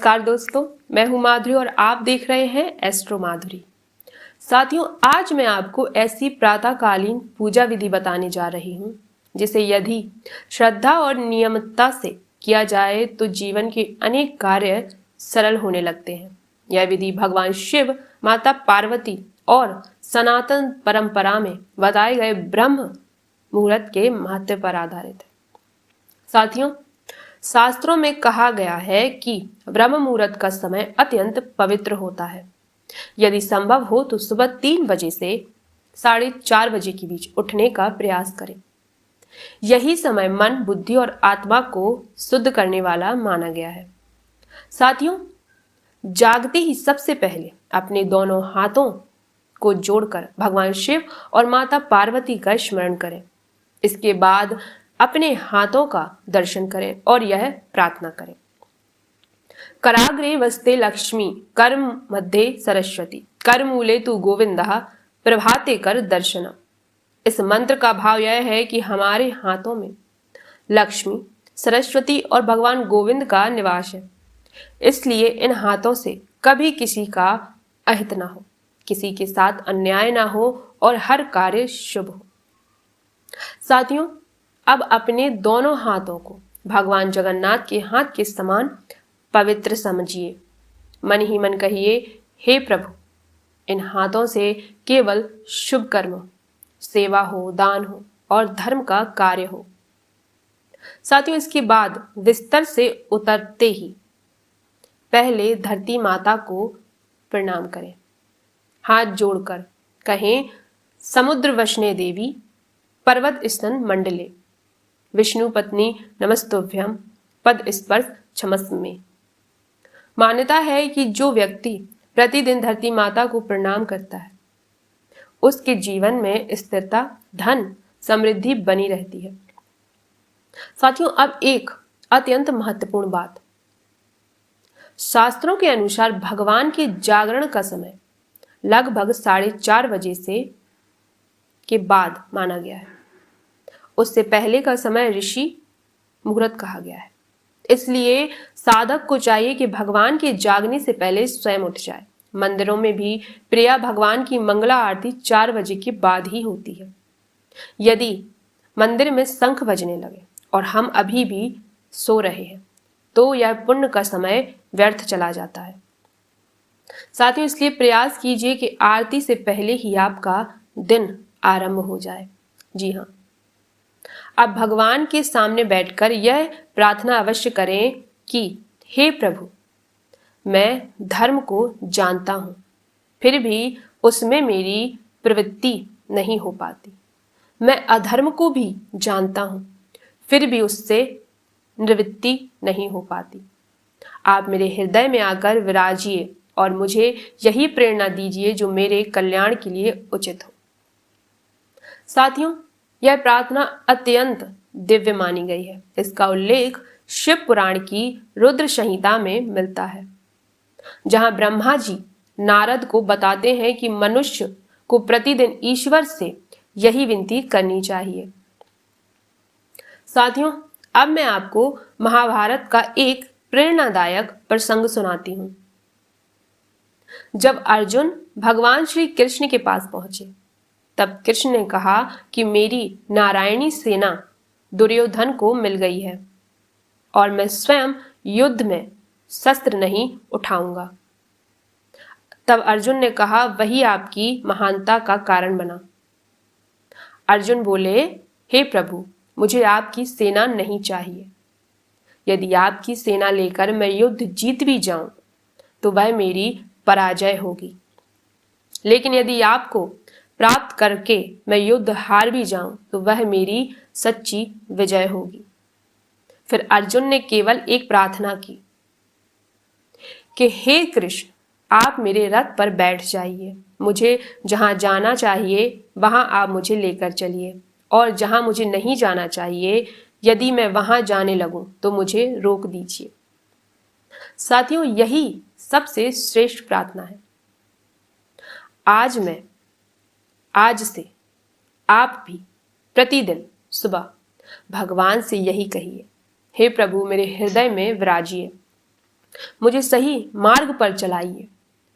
नमस्कार दोस्तों, मैं हूं माधुरी और आप देख रहे हैं एस्ट्रो माधुरी। साथियों, आज मैं आपको ऐसी प्रातःकालीन पूजा विधि बताने जा रही हूं जिसे यदि श्रद्धा और नियमितता से किया जाए तो जीवन के अनेक कार्य सरल होने लगते हैं। यह विधि भगवान शिव, माता पार्वती और सनातन परंपरा में बताए गए ब्रह्म मुहूर्त के महत्व पर आधारित है। साथियों, शास्त्रों में कहा गया है कि ब्रह्म मुहूर्त का समय अत्यंत पवित्र होता है। यदि संभव हो तो सुबह 3 बजे से 4:30 बजे के बीच उठने का प्रयास करें। यही समय मन, बुद्धि और आत्मा को शुद्ध करने वाला माना गया है। साथियों, जागते ही सबसे पहले अपने दोनों हाथों को जोड़कर भगवान शिव और माता पार्वती का स्मरण करें। इसके बाद अपने हाथों का दर्शन करें और यह प्रार्थना करें, कराग्रे वस्ते लक्ष्मी, कर मध्ये सरस्वती, कर मूले तू गोविंदः, प्रभाते कर दर्शन। इस मंत्र का भाव यह है कि हमारे हाथों में लक्ष्मी, सरस्वती और भगवान गोविंद का निवास है, इसलिए इन हाथों से कभी किसी का अहित ना हो, किसी के साथ अन्याय ना हो और हर कार्य शुभ हो। साथियों, अब अपने दोनों हाथों को भगवान जगन्नाथ के हाथ के समान पवित्र समझिए। मन ही मन कहिए, हे प्रभु, इन हाथों से केवल शुभ कर्म, सेवा हो, दान हो और धर्म का कार्य हो। साथियों, इसके बाद बिस्तर से उतरते ही पहले धरती माता को प्रणाम करें। हाथ जोड़कर कहें, समुद्र वशने देवी, पर्वत स्तन मंडले, विष्णु पत्नी नमस्तुभ्यं, पद स्पर्श क्षमस्मे। मान्यता है कि जो व्यक्ति प्रतिदिन धरती माता को प्रणाम करता है उसके जीवन में स्थिरता, धन, समृद्धि बनी रहती है। साथियों, अब एक अत्यंत महत्वपूर्ण बात, शास्त्रों के अनुसार भगवान के जागरण का समय लगभग 4:30 बजे से के बाद माना गया है। उससे पहले का समय ऋषि मुहूर्त कहा गया है। इसलिए साधक को चाहिए कि भगवान के जागने से पहले स्वयं उठ जाए। मंदिरों में भी प्रिया भगवान की मंगला आरती 4 बजे के बाद ही होती है। यदि मंदिर में शंख बजने लगे और हम अभी भी सो रहे हैं तो यह पुण्य का समय व्यर्थ चला जाता है। साथियों, इसलिए प्रयास कीजिए कि आरती से पहले ही आपका दिन आरंभ हो जाए। जी हाँ, अब भगवान के सामने बैठकर यह प्रार्थना अवश्य करें कि हे प्रभु, मैं धर्म को जानता हूं, फिर भी उसमें मेरी प्रवृत्ति नहीं हो पाती। मैं अधर्म को भी जानता हूं, फिर भी उससे निवृत्ति नहीं हो पाती। आप मेरे हृदय में आकर विराजिए और मुझे यही प्रेरणा दीजिए जो मेरे कल्याण के लिए उचित हो। साथियों, यह प्रार्थना अत्यंत दिव्य मानी गई है। इसका उल्लेख शिव पुराण की रुद्र संहिता में मिलता है, जहां ब्रह्मा जी नारद को बताते हैं कि मनुष्य को प्रतिदिन ईश्वर से यही विनती करनी चाहिए। साथियों, अब मैं आपको महाभारत का एक प्रेरणादायक प्रसंग सुनाती हूं। जब अर्जुन भगवान श्री कृष्ण के पास पहुंचे तब कृष्ण ने कहा कि मेरी नारायणी सेना दुर्योधन को मिल गई है और मैं स्वयं युद्ध में शस्त्र नहीं उठाऊंगा। तब अर्जुन ने कहा, वही आपकी महानता का कारण बना। अर्जुन बोले, हे प्रभु, मुझे आपकी सेना नहीं चाहिए। यदि आपकी सेना लेकर मैं युद्ध जीत भी जाऊं तो वह मेरी पराजय होगी, लेकिन यदि आपको प्राप्त करके मैं युद्ध हार भी जाऊं तो वह मेरी सच्ची विजय होगी। फिर अर्जुन ने केवल एक प्रार्थना की कि हे कृष्ण, आप मेरे रथ पर बैठ जाइए। मुझे जहां जाना चाहिए वहां आप मुझे लेकर चलिए, और जहां मुझे नहीं जाना चाहिए यदि मैं वहां जाने लगूं तो मुझे रोक दीजिए। साथियों, यही सबसे श्रेष्ठ प्रार्थना है। आज से आप भी प्रतिदिन सुबह भगवान से यही कहिए, हे प्रभु, मेरे हृदय में विराजिए मुझे सही मार्ग पर चलाइए।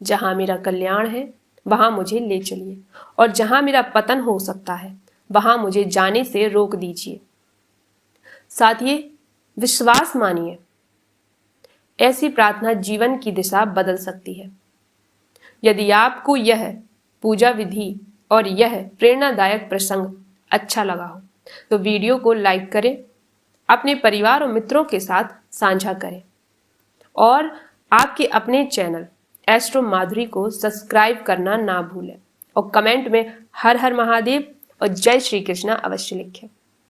जहां मेरा कल्याण है वहां मुझे ले चलिए, और जहां मेरा पतन हो सकता है वहां मुझे जाने से रोक दीजिए। साथिये, विश्वास मानिए, ऐसी प्रार्थना जीवन की दिशा बदल सकती है। यदि आपको यह पूजा विधि और यह प्रेरणादायक प्रसंग अच्छा लगा हो तो वीडियो को लाइक करें, अपने परिवार और मित्रों के साथ साझा करें, और आपके अपने चैनल एस्ट्रो माधुरी को सब्सक्राइब करना ना भूलें, और कमेंट में हर हर महादेव और जय श्री कृष्णा अवश्य लिखें।